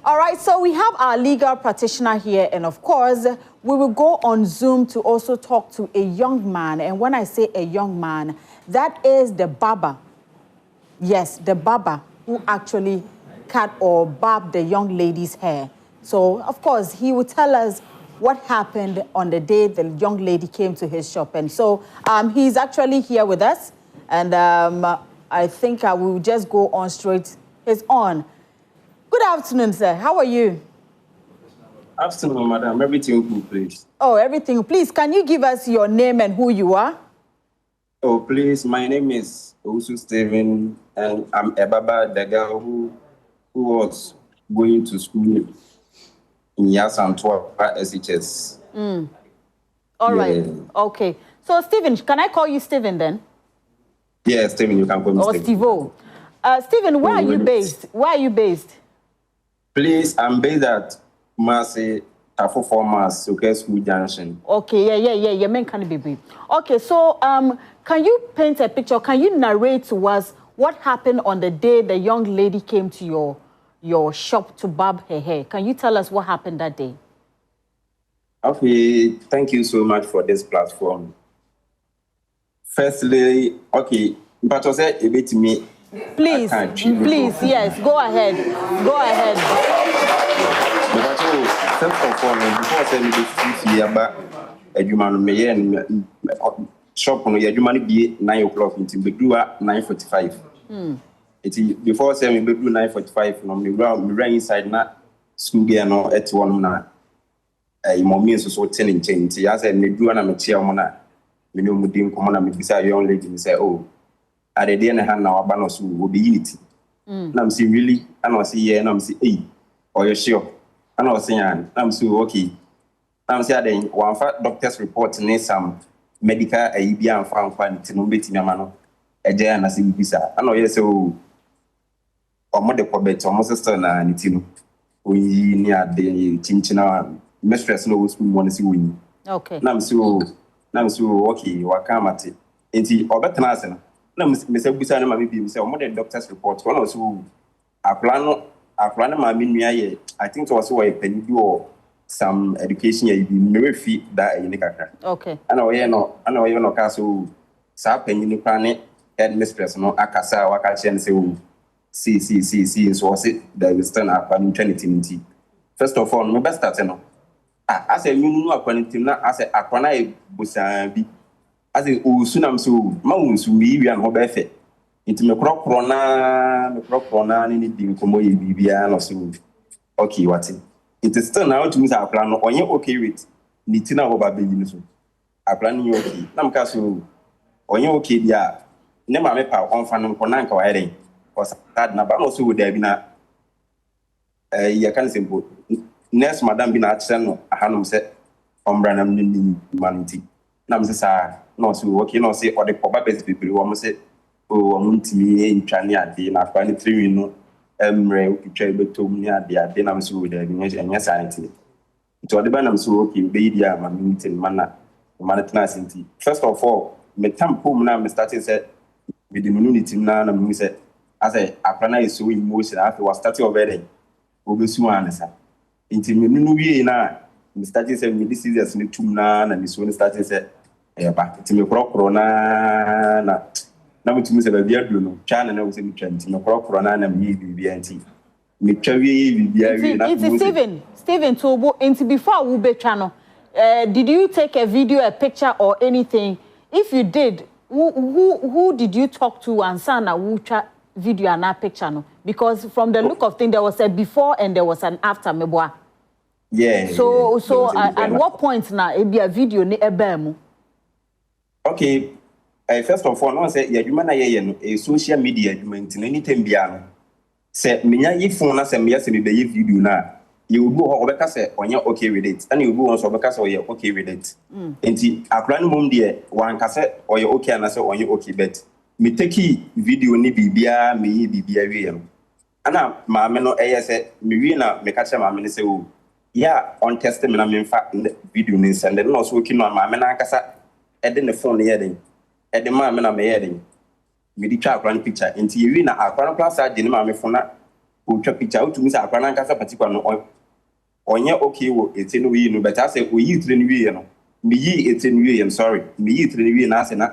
All right, so we have our legal practitioner here, and of course, we will go on Zoom to also talk to a young man. And when I say a young man, that is the barber. Yes, the barber who actually cut or barbed the young lady's hair. So, of course, he will tell us what happened on the day the young lady came to his shop. And so he's actually here with us. And I think I will just go on straight. He's on. Good afternoon, sir. How are you? Afternoon, madam. Everything good, please. Oh, everything. Please, can you give us your name and who you are? Oh, please. My name is Osu Steven, and I'm a barber, the girl who was going to school in Asantewaa SHS. All right. Okay. So, Steven, can I call you Steven then? Yeah, Steven, you can call me Steven. Steve-O. Steven, where are you based? Where are you based? Please, I'm based at Marseille, Tafo Formas, okay, School Junction. Okay, yeah, man, can be brief. Okay, so can you paint a picture? Can you narrate to us what happened on the day the young lady came to your shop to barb her hair? Can you tell us what happened that day? Okay, thank you so much for this platform. Firstly, okay, but I said a bit to me. Please, yes, go ahead. Go ahead. But first of all, before I say this year back, a human may shop on your human be 9 o'clock until we grew at 9:45. Before saying we grew 9:45, no, we ran inside na school gear no at 1 na. A moment so 10 in change. As I made you and I'm a chairman. We know Mudim come on, beside young lady and say, oh, at the end of hand now, Banos will be unity. I'm saying, really? And I say, yeah, and I'm saying, hey, or you're sure? And I was saying, I'm so okay. I'm saying, one fact doctor's report needs some medical ABA and found fun to no betting a man. A day and I see visa. I know, yes, so or mother probate or sister and it's we near the Chinchina mistress knows we want to see win. Okay. Now, so okay, wakamati. Enti obetanase na mese busa na mami bi say the doctor's report one also aplano ma nua ye I think it was why penny do some education ye bi me fi that yin kakra. Okay. Ana we no ka so sa penny ni kwa ne headmistress no akasa waka che say o see so say the western aplano trinity. First of all, me best start no. As a new acquainting, as a aquana busabi, as a sunam so, mounts we and Hobefe. Into me crop rona, anything come away, Bibian or so. Okay, what's it? It is still now to miss our plan, or you okay with Nitina or baby. I plan you okay. Namcaso, or you okay, yeah. Never met our own fan on Ponanka or heading, or that Nabano so would there be not. You can simple. Nurse Madame Binatson, a hanum set on Branham humanity. Nam says, no, so okay, no, say, or the probability people who almost said, oh, I'm to me in China, the Afghan 3, you know, Emre, to me at the Adenam so with the and science. To the Banam so okay, baby, I'm a meeting manner, manatinasinity. First of all, me tampo now, starting said, with the immunity now, and said, as a plan is so emotional after was starting already. Obesuan, sir. Into me, na me started saying me this is as me tumna na me so started say back into me corona na me to me say be adu no chana na we say me twenti me corona na me bi anti me twawe bi na it's Steven Tobo into before we be twa no did you take a video, a picture or anything? If you did, who did you talk to and sana who twa video and a picture no? Because from the look of things there was a before and there was an after meboa. Yeah. So at what point now it be a video ni ebemu? Okay. First of all, no say ya dwuma na ye no a social media dwuma nti anytime bia no. Say menya yi phone na say me say me be ye video na you go ho obeka say onye okay with it. And you go on so obeka say oye okay with it. Nti akra no mom de wan ka say oye okay na say onye okay bet. Me take video ni bibia me yi bibia we no. Ana ma me no say me wi na me ka che ma me say o yeah, on testing me in fact video ni send no also working on my man akasa e de ne phone here den e de ma me na me here den me di twa akran picture enti yewi na akran class agye ne ma me phone na Ucha picture to Miss Akwana Casa particular onye okay wo eti no we no but I say we yi tire no we no me yi eti no we am sorry me yi tire no we na say na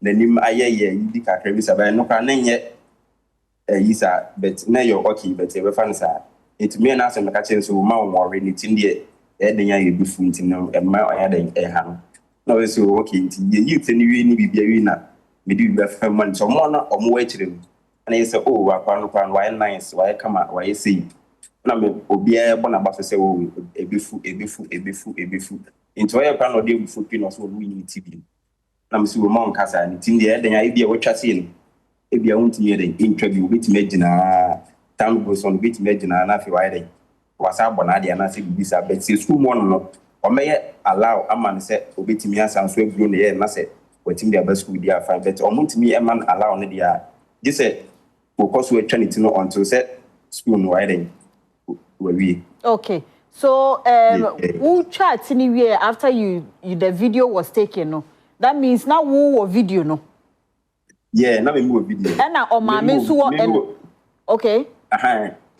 nanim aye ye yi kakra bi sabai no kwa na nye yisa but na yo okay but we fan sa it me na say me ka chen so ma wo worry ni tin de den ya ye bi fu tin no e ma oya den ha no na we so okay tin yi tire no we ni bibia we na me di bi fa man so mo na omo wa chire na ye say oh wa kwa why nice why come why say na me obia bo na ba se wo ebifu into why plan no dey ebifu pin no so we need tv na me si wo ma nkasa ni tin dey den ya bia wo twase ni ebia wonti ye den interview bit imagine time goes on bit imagine na fi why den wasa bo na dia na se bibisa but se school mo no o me allow aman se obetimi asan so ebro ne ye na se wetim dia ba school dia fine but o montimi eman allow ne dia je se wo koso eternity no until se school no why den. Okay, so who chat anywhere after you the video was taken? No, that means now who video no. Yeah, now we move video. And now on my okay.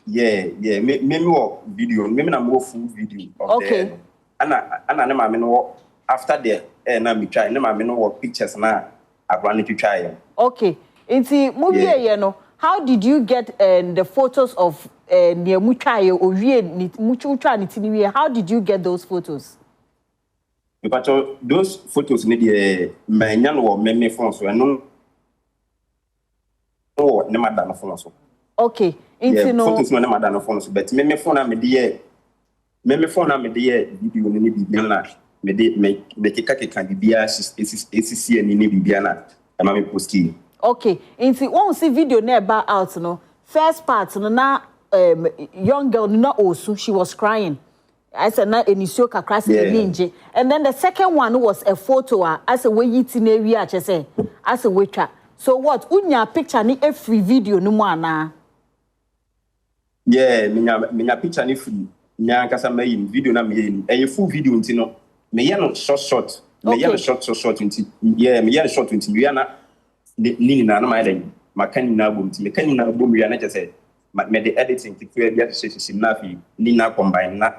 Yeah. Me video. Me na more full video. Okay. And na me no after the na me try. Na me no pictures na I plan to try. Okay. Inti movie yeah no. How did you get the photos of near Muchayo or Muchucha Nitiniwe? How did you get those photos? But those photos need the man or meme phone so no never done phone so. Okay. Photos no never done phone so but meme phone am the video ni bibia na me de me keka bibia ACC ni bibia na am me posti. Okay, inti won't see video never out no. First part no na young girl no osu she was crying. I said na enisio kakra se ninje. And then the second one was a photo as a way yiti na wi a chese as a witcher. So what unya picture ni every video no mo ana? Yeah, minya picture ni free. Nya kasa me video na me e full video nti no. Me ye no short. Me ye no short nti. Yeah, me ye short nti we na ni na my den makani na bom ti mekani na bom wi na chese me the editing ti fe bia se na fi ni na combine na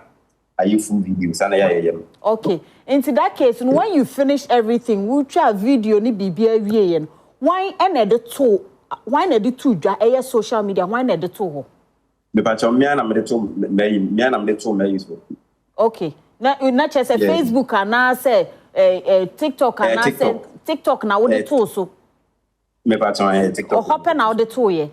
ayi full video sana ya. Okay, into that case when you finish everything we try video ni bibia wie yen why na the two dwa e social media why na the two ho me pa cho me na me the two me use. Okay, na chese Facebook ana say TikTok ana say TikTok na wo the two so me patron TikTok. O hope na ode to ye.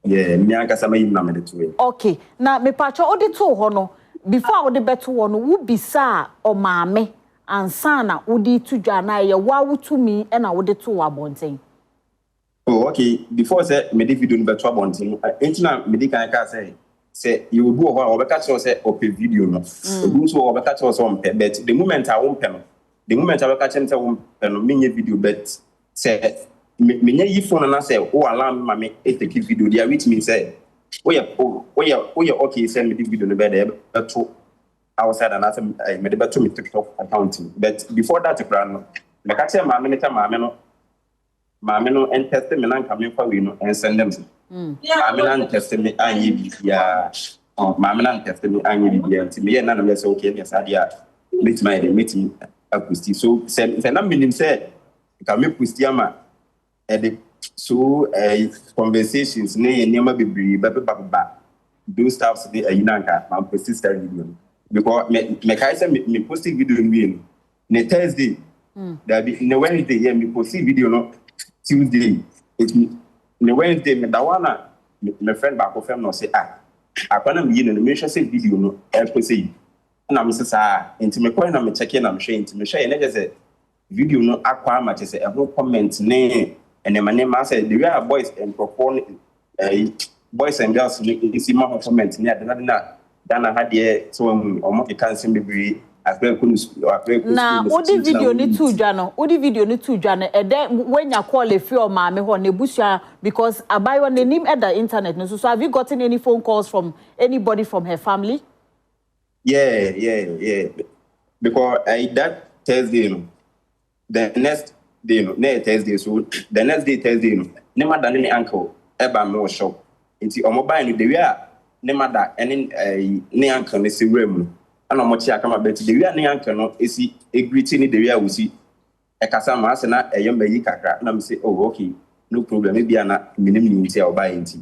Yeah, me ankasa me na me de to ye. Okay. Na me patron ode to ho no before ode beto ho no wo bisa o maame ansa na ode to dwa na ye wa wutumi e na ode to abonten. Oh, okay. Before say me de video no beto abonten. Entina me de kan ka say you do ho o be catch say open video no. Do so o be catch us on but the moment I won pen no. The moment I be catch say won pen no me video but say me yi phone na say o alarm ma me take video there which means say okay send me the video no be there to outside and as me dey to me TikTok account but before that plan me ka say ma me no and test me na nka me fa we no and send them ma me na test me anyi bia ma me na test me anyi bia nti me na me say okay me say dia meet me akusti so say na minim say ka me pusti ama so conversations ne nyama bebri ba do stuff dey ayinanka ma post that video because me kai say me post video nwi ne Thursday that be ne Wednesday yeah me post video no Tuesday it ne Wednesday me da wana me friend back of no say akwana me yin no me share video no e post na me say enti me kwa na me check na me share enti me share na just video no akwa ma che say e comment ne and my name I said the way boys and perform boys and girls you see my performance near Dana had the so almost you can't see me as well na odi video ni two jano odi video ni two jano e de when you call a few ma me ho na busua because abayo na name at the internet no so have you gotten any phone calls from anybody from her family? Yeah because that Thursday no the next day no Thursday so the next day Thursday no never done any uncle eba me was shop Inti omoba no the way ne mother ene ne uncle ne se wrem ana omochi akama bet the way ne uncle no esi greeting ni the way we see e kasa ma ase na eyemba yi kakra na me say oh okay no problem e bia na minim ni nti a oba nti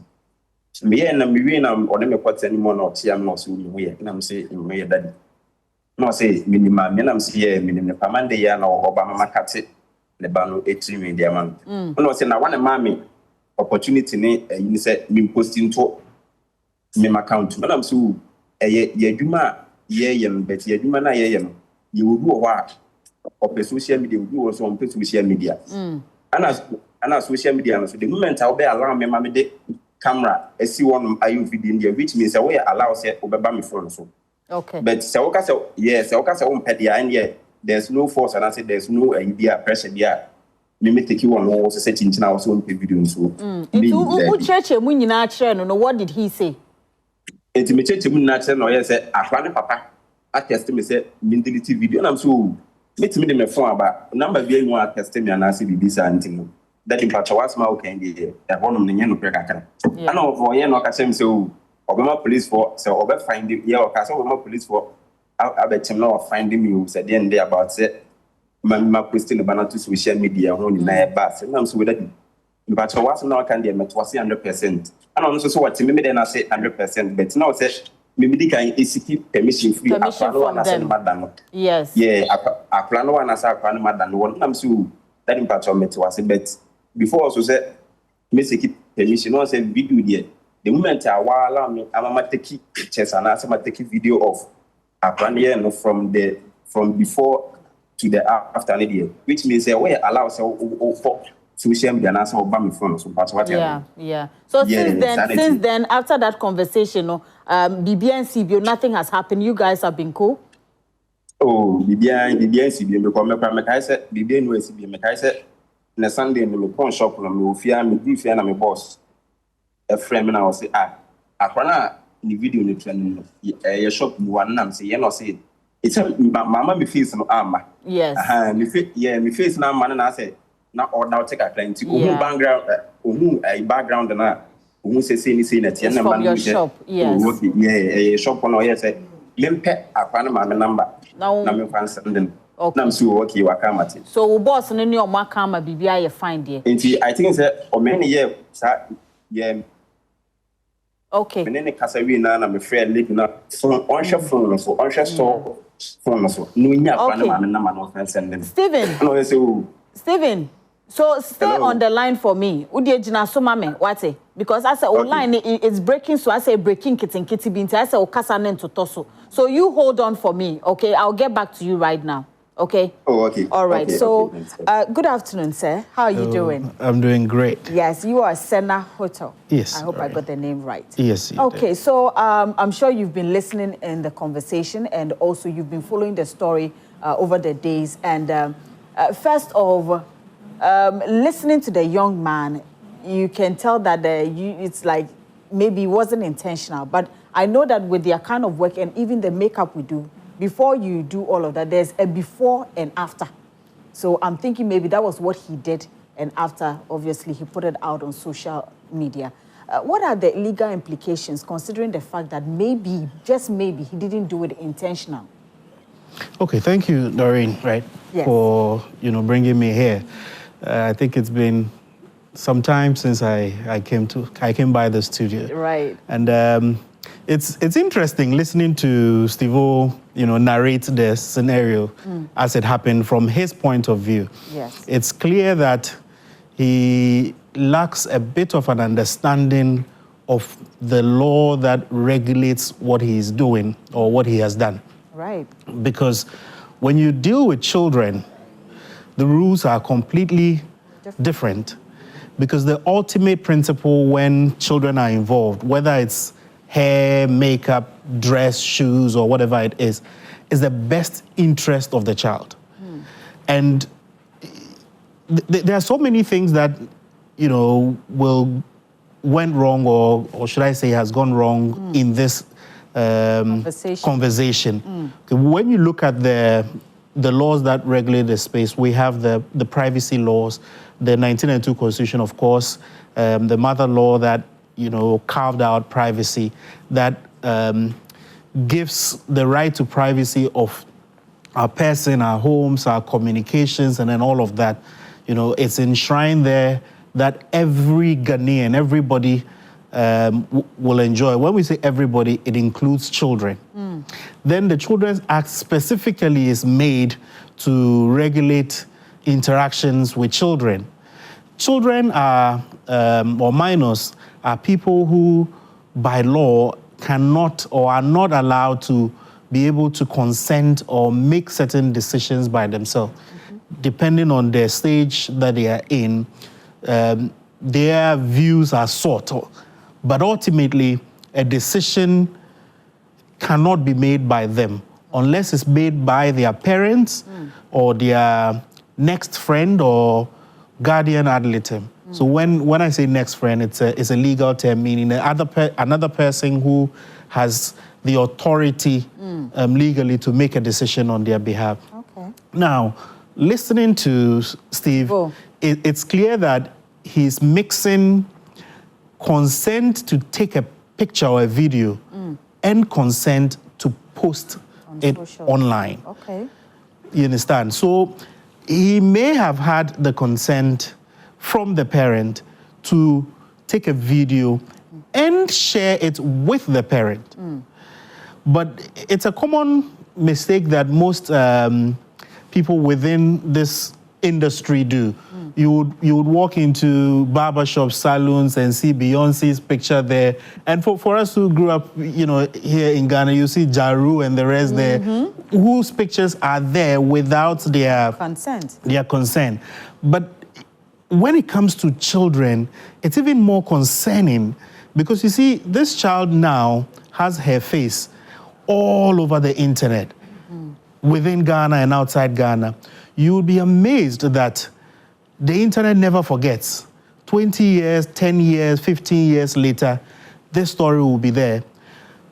me ye na me wi na one me kwata ni mo na otiam na so mi ye na me say me ye daddy no say minima me na me say ye minim ne pamande ya na oba mama kate ne ba no etri me dia man no say na one mama opportunity ni you say me posting to me account na me say ye adwuma ye ye bet ye adwuma na ye no ye wodu o wa on social media we also on social media and social media no so the moment I will be allow me mama de camera I see one ayu video there which means I will allow say obeba me phone so okay but say oka say yes say oka say on pet and here there's no force and I say there's no idea pressure there me take you on also say chinchina also on video so into church mu nyina kire no what did he say it me church mu nyina kire no yes say akwa ne papa attest me say mentality video and I'm so meet me the phone about number be no attest me and I see be say anything that in patch was my okay dey e honum ne no preka kan and over here no ka say me say obema police for so obe find him yeah okay so obema police for abetim no find him say the end about say my posting about to social media ho ni na e ba say na so we that in patch was no can dey met was 100% and also so what me then I say 100% but now say maybe can seek permission free from them. Yes. Yeah, I plan one as I plan madam one. I'm so that impact on me was but before also said me seek permission. No say video there. The moment I allow me, I'm take pictures and I'm take video of I plan here no from before to the after there, which means we allow for social media and so me phone so part what yeah so since then after that conversation BB and CBO nothing has happened. You guys have been cool. BB and CBO because me say BB and CBO me say na Sunday no me pawn shop no me ofia me di fia na me boss a friend me na say akwana ni video ni trend no ye shop mu wan na me say ye no say it's mama me face no ama yes me face na man na say na order take a client background na say na tie na man shop yes shop no yes say lempe akwana ma me number na me fan send na me so okay waka mate so boss no ni o maka ma bibia ye find there I think say o many year okay me ne kasa wi na me friend live na phone on shop phone so on shop store phone so no nya akwana ma me number no fan send Steven no say Steven, so stay on the line for me. Udie jina so mame, wate? Because I say online it's breaking, so I say breaking kitty binti. I say okasa nento toso. So you hold on for me, okay? I'll get back to you right now, okay? Oh, okay. All right. Okay, so, good afternoon, sir. How are you doing? I'm doing great. Yes, you are Sena Hotel. Yes. I hope I got the name right. Yes. Okay. So I'm sure you've been listening in the conversation, and also you've been following the story over the days. And first of listening to the young man, you can tell that it's like maybe it wasn't intentional. But I know that with their kind of work and even the makeup we do, before you do all of that, there's a before and after. So I'm thinking maybe that was what he did. And after, obviously, he put it out on social media. What are the legal implications, considering the fact that maybe, just maybe, he didn't do it intentional? Okay, thank you, Doreen, right, yes, for bringing me here. I think it's been some time since I came by the studio. Right. And it's interesting listening to Steve-O, narrate the scenario as it happened from his point of view. Yes. It's clear that he lacks a bit of an understanding of the law that regulates what he is doing or what he has done. Right. Because when you deal with children, the rules are completely different. Because the ultimate principle when children are involved, whether it's hair, makeup, dress, shoes, or whatever it is the best interest of the child. And there are so many things that, went wrong, or should I say has gone wrong in this conversation. Okay, when you look at the laws that regulate the space, we have the privacy laws, the 1992 Constitution, of course, the mother law that carved out privacy that gives the right to privacy of our person, our homes, our communications, and then all of that. It's enshrined there that every Ghanaian, everybody will enjoy. When we say everybody, it includes children. Then the Children's Act specifically is made to regulate interactions with children. Children are, or minors, are people who, by law, cannot or are not allowed to be able to consent or make certain decisions by themselves. Depending on their stage that they are in, their views are sought. But ultimately, a decision cannot be made by them unless it's made by their parents or their next friend or guardian ad litem. So when I say next friend, it's a legal term meaning another person who has the authority legally to make a decision on their behalf. Okay. Now, listening to Steve, it's clear that he's mixing consent to take a picture or a video and consent to post it online. Okay. You understand? So he may have had the consent from the parent to take a video and share it with the parent. But it's a common mistake that most people within this industry do. You would walk into barbershop salons and see Beyonce's picture there. And for us who grew up, here in Ghana, you see Jaru and the rest there, whose pictures are there without their consent. But when it comes to children, it's even more concerning because you see, this child now has her face all over the internet, within Ghana and outside Ghana. You will be amazed that the internet never forgets. 20 years, 10 years, 15 years later, this story will be there.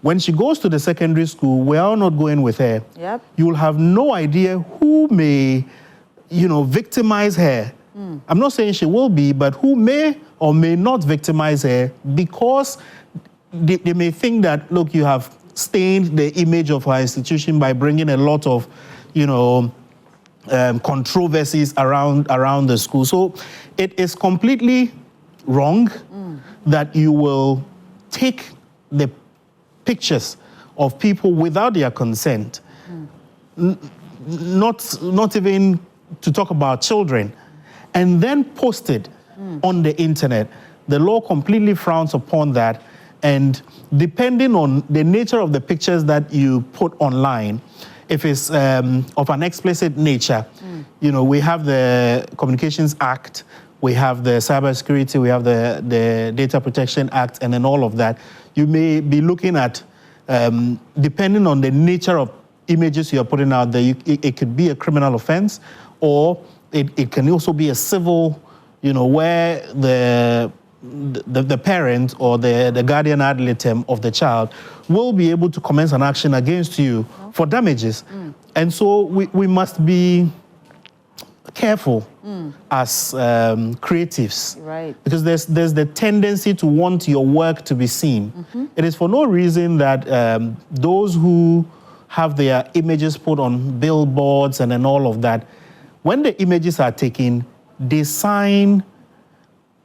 When she goes to the secondary school, we're all not going with her. Yep. You'll have no idea who may, victimize her. I'm not saying she will be, but who may or may not victimize her because they may think that, look, you have stained the image of our institution by bringing a lot of, controversies around the school. So it is completely wrong that you will take the pictures of people without their consent, not even to talk about children, and then post it on the internet. The law completely frowns upon that. And depending on the nature of the pictures that you put online, if it's of an explicit nature, we have the Communications Act, we have the Cybersecurity, we have the Data Protection Act, and then all of that. You may be looking at, depending on the nature of images you're putting out there, it could be a criminal offense, or it can also be a civil, where the parent or the guardian ad litem of the child will be able to commence an action against you for damages. And so we must be careful as creatives, right? Because there's the tendency to want your work to be seen. It is for no reason that those who have their images put on billboards and then all of that, when the images are taken, they sign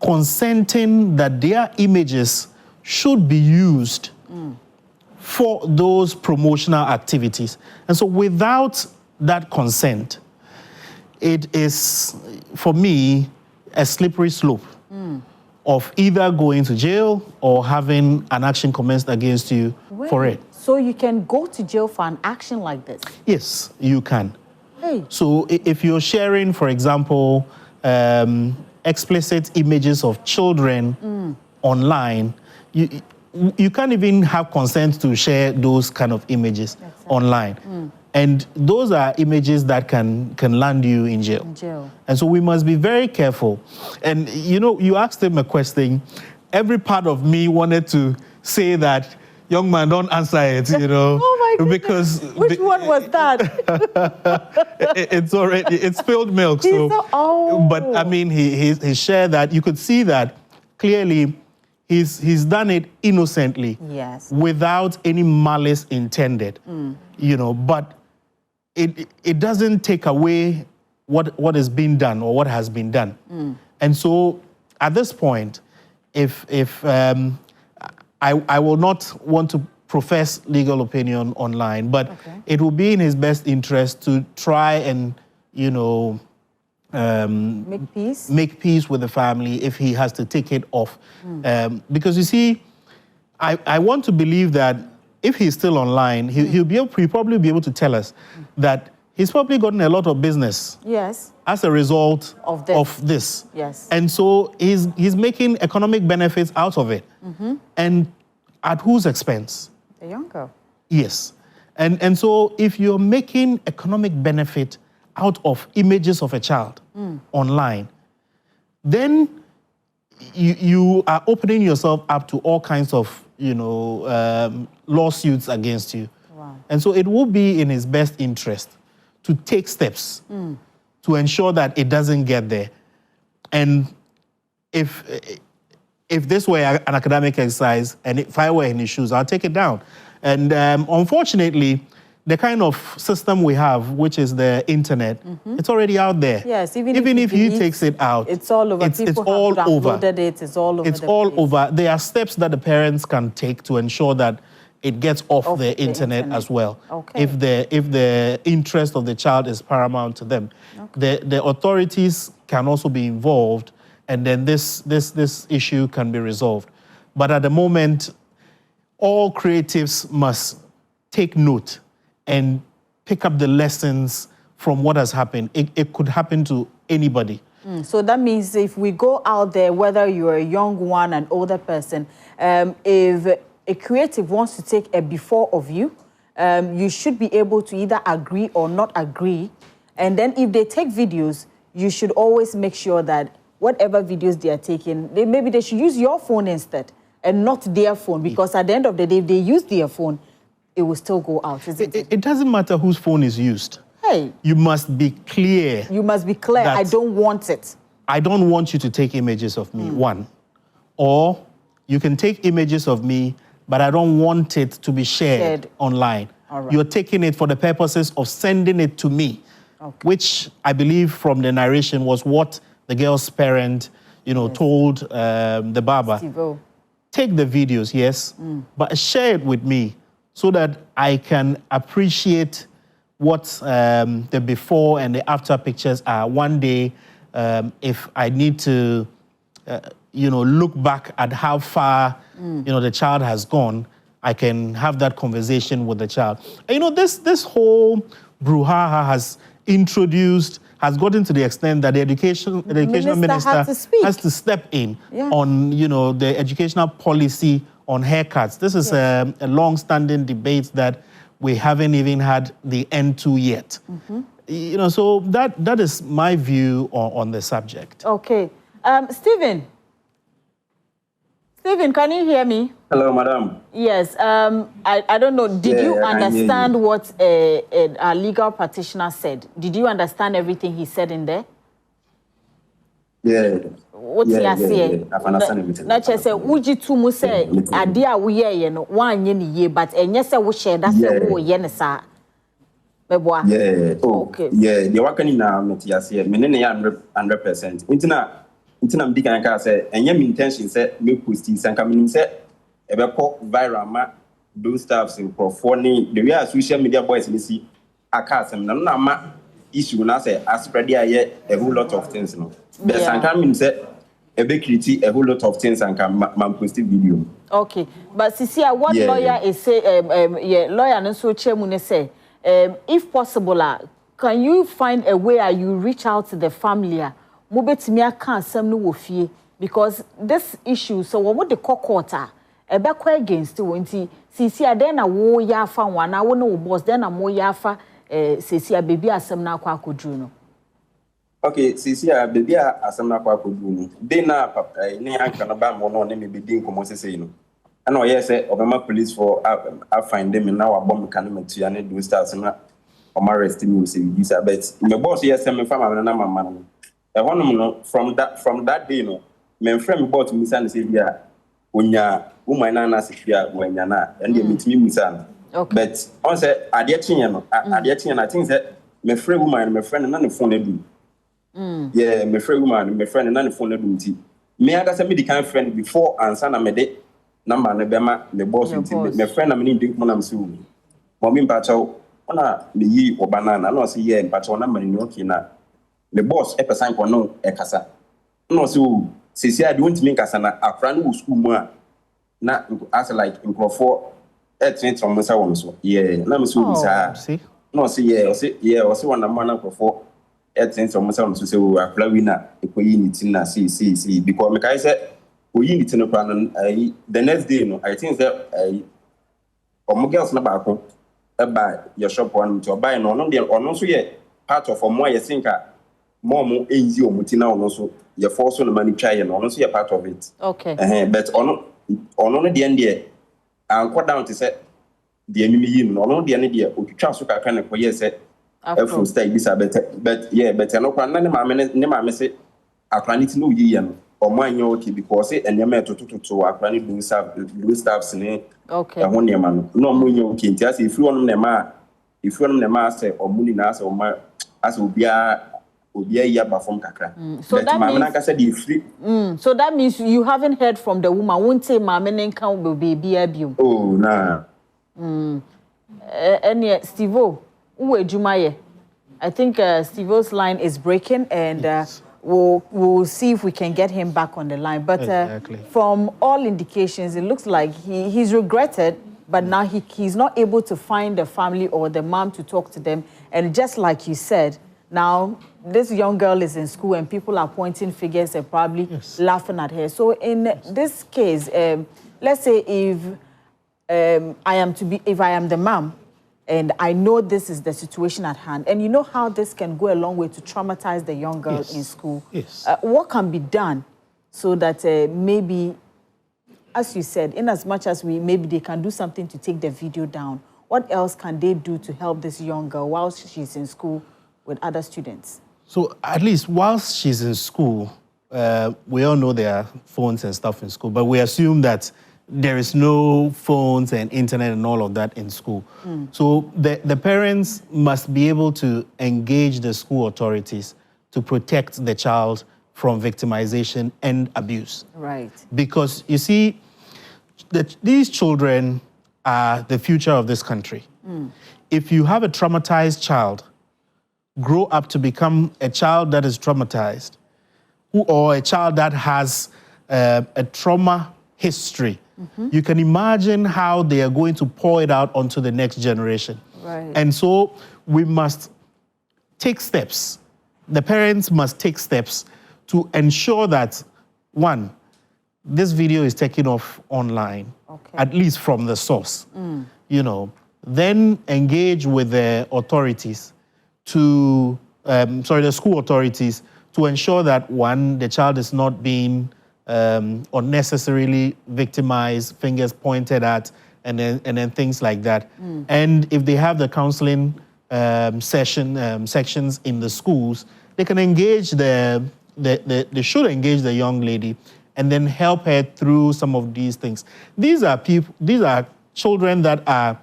consenting that their images should be used for those promotional activities. And so without that consent, it is, for me, a slippery slope of either going to jail or having an action commenced against you for it. So you can go to jail for an action like this? Yes, you can. Hey. So if you're sharing, for example, explicit images of children online, you can't even have consent to share those kind of images online. And those are images that can land you in jail. And so we must be very careful. And you asked him a question. Every part of me wanted to say that, young man, don't answer it, Oh my goodness. Because which one was that? it's spilled milk. But I mean, he shared that. You could see that clearly he's done it innocently, yes, without any malice intended, you know, but it doesn't take away what is being done or what has been done. And so at this point, if I will not want to profess legal opinion online, but it will be in his best interest to try and, you know, make peace with the family if he has to take it off. Because you see, I want to believe that if he's still online, he'll probably be able to tell us that he's probably gotten a lot of business. Yes. As a result of this. Yes. And so he's making economic benefits out of it. And at whose expense? The young girl. Yes. And so if you're making economic benefit out of images of a child online, then you are opening yourself up to all kinds of, you know, lawsuits against you. Wow. And so it will be in his best interest to take steps to ensure that it doesn't get there. And if this were an academic exercise and if I were in his shoes, I'll take it down. And unfortunately, the kind of system we have, which is the internet, it's already out there. Yes, even if he takes it out, it's all over. It's People all have over. Uploaded it. It's all over. It's all over. There are steps that the parents can take to ensure that it gets off the internet as well. Okay. If the interest of the child is paramount to them, the authorities can also be involved, and then this issue can be resolved. But at the moment, all creatives must take note and pick up the lessons from what has happened. It could happen to anybody. So that means if we go out there, whether you're a young one, an older person, if a creative wants to take a before of you, you should be able to either agree or not agree. And then if they take videos, you should always make sure that whatever videos they are taking, maybe they should use your phone instead and not their phone, because at the end of the day, if they use their phone, it will still go out, isn't it? It doesn't matter whose phone is used. Hey. You must be clear. You must be clear. I don't want it. I don't want you to take images of me, one. Or you can take images of me, but I don't want it to be shared online. All right. You're taking it for the purposes of sending it to me, which I believe from the narration was what the girl's parent, you know, told the barber. Steve-O. Take the videos, yes, but share it with me so that I can appreciate what the before and the after pictures are. One day, if I need to, you know, look back at how far, you know, the child has gone, I can have that conversation with the child. And, you know, this whole brouhaha has gotten to the extent that the educational minister has to step in on, you know, the educational policy on haircuts. This is a long-standing debate that we haven't even had the end to yet. You know, so that is my view on the subject. Okay. Stephen, can you hear me? Hello, madam. Yes. I don't know. Did you understand what a legal practitioner said? Did you understand everything he said in there? Yeah. What's he saying? I've understand everything. Not just say, "Uji tumu say adia we ye no one ye but enye say we share that say wo ye ne sa." Beboa. Yeah. Oh, okay. Yeah. The working in a metias here. Me ne 100%. Intina mdi kan ka say enye me intention say me post this and come say e be pop viral ma those staffs in profoning the way social media boys ni see akasem na ma issue na say spread there a whole lot of things no. The sanka mean say e be create a whole lot of things and can man post video. Okay. But Sisia, what lawyer is say lawyer no so chairman ne say if possible can you find a way you reach out to the family mobetimi aka asem no wo fie, because this issue so what the court e be kwa against wonti Sisia den na wo ya fa wana wo no boss den na mo ya fa Sisia baby asem na akwa akodru no. Okay, Sisia baby asem na akwa akodru no dey na ne anka no ba mo no ne me be din komo sese no ana o yes obema police for I find them now abom kan metu ya ne do stars na o ma arrest me say you say but me boss yes me fama na mama no from that day no me friend me boss me say bia unya woman na secure when na and they meet me musan. But on say adiatin I think that my friend woman my friend na the phone do. Yeah, my friend woman my friend na the phone do nti. Me aga say me the kind friend before answer na me de number na bema the boss nti my friend na me ni drink mo na me so. Mommy mpacho ona me yi obanana na say yeah mpacho na me ni okay na the boss e person ko no e kasa. No so sisi I don't mean kasa na afra no school mu a na as like microphone etnet from say won so yeah na me so bisa no say yeah o say one na man microphone etnet from say won so say we afra wi na ekoyi ni tin na see because me kai say oyi ni tin no plan the next day no I think that omo girls na ba ko e buy your shop one to buy no no dey ono so yeah part of omo ye sinka mom enzi omuti na ono so ye force no money try no ono so ye part of it but ono no dey end and go down to say the mimi yi no ono dey ne otwitwa so kakra ne ko ye say afro style bisa but yeah but no kwa na ne ma me say akraniti no yi no omo anyo okay because say enema tototo akraniti do staffs ne ho ne ma no omo nyo okay ntia say if you want ne ma say omuni na say omo as obia from kakra. So that means you haven't heard from the woman. Won't say mama nenka will be abuse. Oh nah. And Steve-O, I think Steve-O's line is breaking, and we'll see if we can get him back on the line. But from all indications, it looks like he's regretted, but now he's not able to find the family or the mom to talk to them. And just like you said, now this young girl is in school and people are pointing fingers and probably laughing at her. So in this case, let's say if I am the mom and I know this is the situation at hand, and you know how this can go a long way to traumatize the young girl in school. What can be done so that maybe, as you said, in as much as maybe they can do something to take the video down, what else can they do to help this young girl while she's in school with other students? So at least whilst she's in school, we all know there are phones and stuff in school, but we assume that there is no phones and internet and all of that in school. So the parents must be able to engage the school authorities to protect the child from victimization and abuse. Right. Because you see, these children are the future of this country. If you have a traumatized child grow up to become a child that is traumatized, or a child that has a trauma history, you can imagine how they are going to pour it out onto the next generation. Right. And so we must take steps. The parents must take steps to ensure that, one, this video is taken off online, at least from the source. You know, then engage with the authorities the school authorities to ensure that, one, the child is not being unnecessarily victimized, fingers pointed at, and then things like that. And if they have the counseling sections in the schools, they can engage they should engage the young lady and then help her through some of these things. These are children that are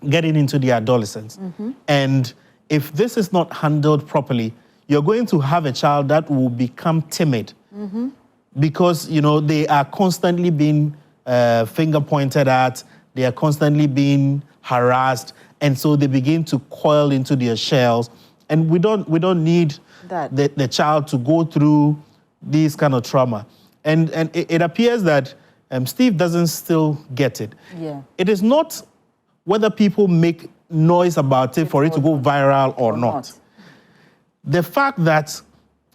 getting into the adolescence. And if this is not handled properly, you're going to have a child that will become timid because, you know, they are constantly being finger pointed at, they are constantly being harassed, and so they begin to coil into their shells. And we don't need the child to go through these kind of trauma. And it appears that Steve doesn't still get it. It is not whether people make noise about it for it to go viral or not. The fact that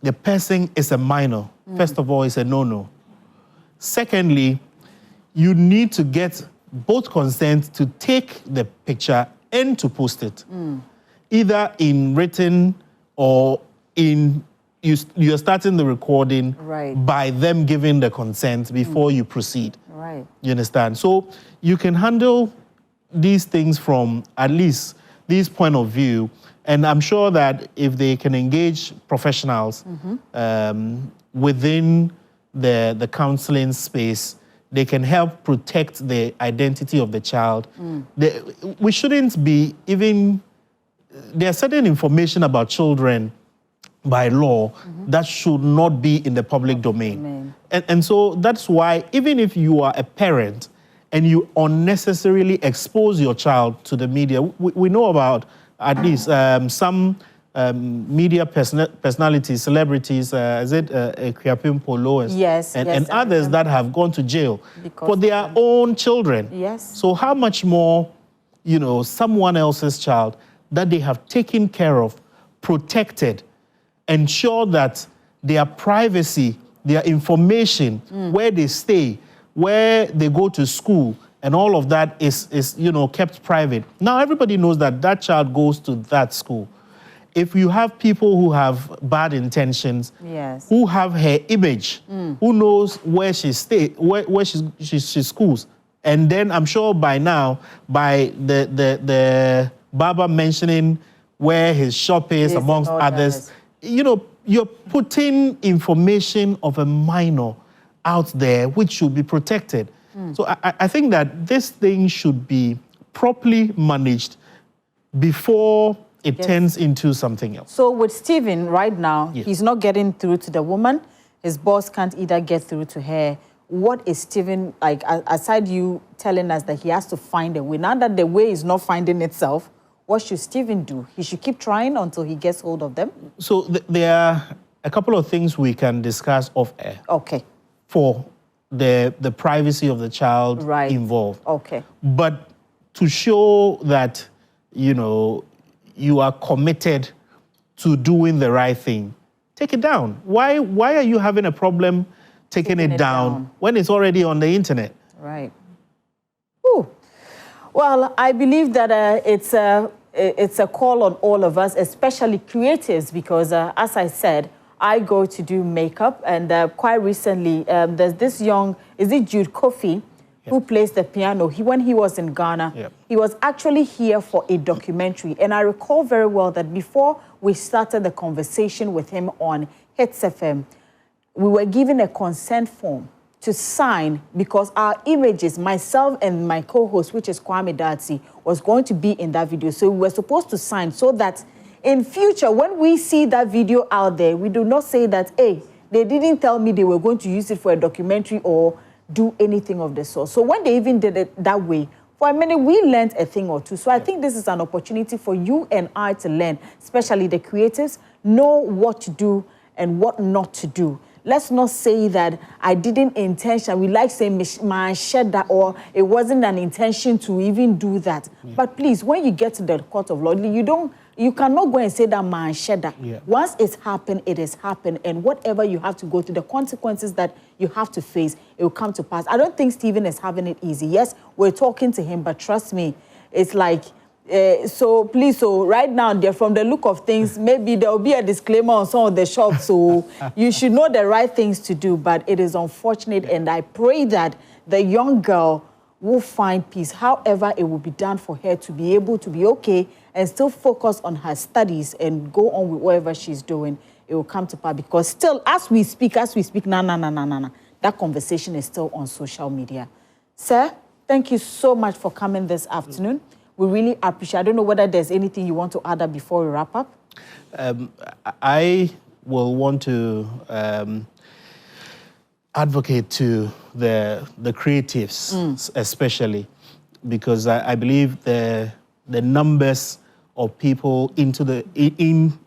the person is a minor, first of all, is a no-no. Secondly, you need to get both consent to take the picture and to post it, either in written or in you're starting the recording by them giving the consent before you proceed. You understand? So you can handle these things from at least this point of view, and I'm sure that if they can engage professionals within the counseling space, they can help protect the identity of the child. We shouldn't be even, there's certain information about children by law that should not be in the public domain. And so that's why even if you are a parent and you unnecessarily expose your child to the media, we know about at least some media personalities, celebrities, is it Kwiapim Polo and others that have gone to jail for their own children. Yes. So how much more, you know, someone else's child that they have taken care of, protected, ensure that their privacy, their information, where they stay, where they go to school, and all of that is you know, kept private. Now everybody knows that that child goes to that school. If you have people who have bad intentions, who have her image, who knows where she stays, where she schools, and then I'm sure by now, by the Barber mentioning where his shop is, amongst others, you know, you're putting information of a minor out there which should be protected. So I think that this thing should be properly managed before it turns into something else. So with Stephen right now, he's not getting through to the woman. His boss can't either get through to her. What is Stephen, like, aside you telling us that he has to find a way, now that the way is not finding itself, what should Stephen do? He should keep trying until he gets hold of them? So there are a couple of things we can discuss off air. Okay. For the privacy of the child involved. Okay. But to show that, you know, you are committed to doing the right thing, take it down. Why are you having a problem taking it down when it's already on the internet? Right. Ooh. Well, I believe that it's a call on all of us, especially creatives, because as I said, I go to do makeup, and quite recently, there's this young, is it Jude Kofi, who plays the piano. When he was in Ghana, he was actually here for a documentary. And I recall very well that before we started the conversation with him on Hits FM, we were given a consent form to sign because our images, myself and my co-host, which is Kwame Datsi, was going to be in that video. So we were supposed to sign so that in future, when we see that video out there, we do not say that, hey, they didn't tell me they were going to use it for a documentary or do anything of the sort. So when they even did it that way, for a minute, we learned a thing or two. So I think this is an opportunity for you and I to learn, especially the creatives, know what to do and what not to do. Let's not say that I didn't intention. We like saying man shed that, or it wasn't an intention to even do that. But please, when you get to the court of law, you cannot go and say that man shed that. Once it's happened, it has happened, and whatever you have to go through, the consequences that you have to face, it will come to pass. I don't think Stephen is having it easy. Yes, we're talking to him, but trust me, it's like. So please, so right now, from the look of things, maybe there will be a disclaimer on some of the shops, so you should know the right things to do, but it is unfortunate, and I pray that the young girl will find peace, however it will be done for her to be able to be okay and still focus on her studies and go on with whatever she's doing. It will come to pass, because still, as we speak, that conversation is still on social media. Sir, thank you so much for coming this afternoon. We really appreciate it. I don't know whether there's anything you want to add before we wrap up. I will want to advocate to the creatives, especially, because I believe the numbers of people in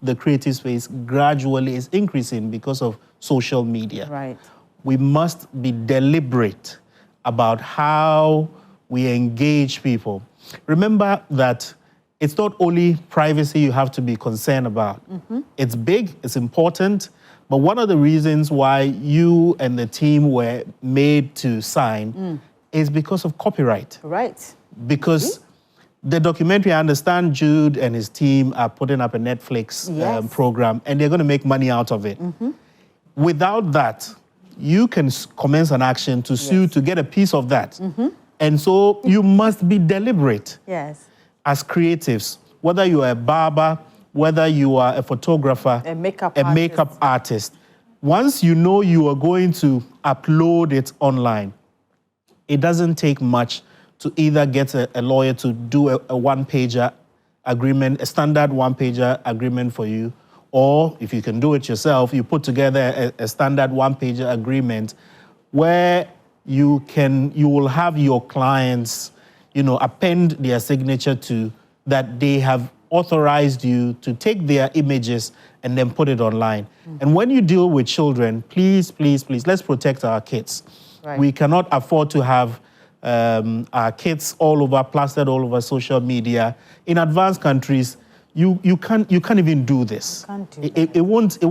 the creative space gradually is increasing because of social media. Right. We must be deliberate about how we engage people. Remember that it's not only privacy you have to be concerned about. It's big, it's important, but one of the reasons why you and the team were made to sign is because of copyright. Right. Because the documentary, I understand Jude and his team are putting up a Netflix program, and they're going to make money out of it. Without that, you can commence an action to sue to get a piece of that. And so you must be deliberate as creatives, whether you are a barber, whether you are a photographer, a makeup artist. Once you know you are going to upload it online, it doesn't take much to either get a lawyer to do a one-pager agreement, a standard one-pager agreement for you, or if you can do it yourself, you put together a standard one-pager agreement where you will have your clients, append their signature to that they have authorized you to take their images and then put it online. And when you deal with children, please, please, please, let's protect our kids. Right. We cannot afford to have our kids plastered all over social media. In advanced countries, you can't even do this. You won't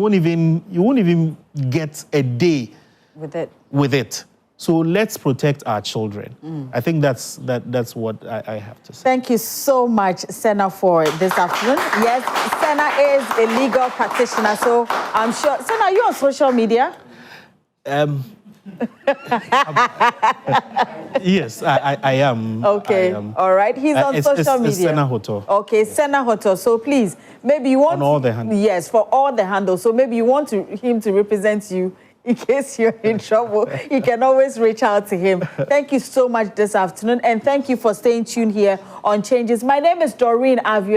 even get a day with it. So let's protect our children. I think that's what I have to say. Thank you so much, Senna, for this afternoon. Yes, Senna is a legal practitioner, so I'm sure. Senna, are you on social media? Yes, I am. Okay, I am. All right. He's on social media. It's Senna Hoto. Okay, Senna Hoto. So please, maybe you want on all the handles. Yes, for all the handles. So maybe you want him to represent you. In case you're in trouble, you can always reach out to him. Thank you so much this afternoon, and thank you for staying tuned here on Changes. My name is Doreen Avio.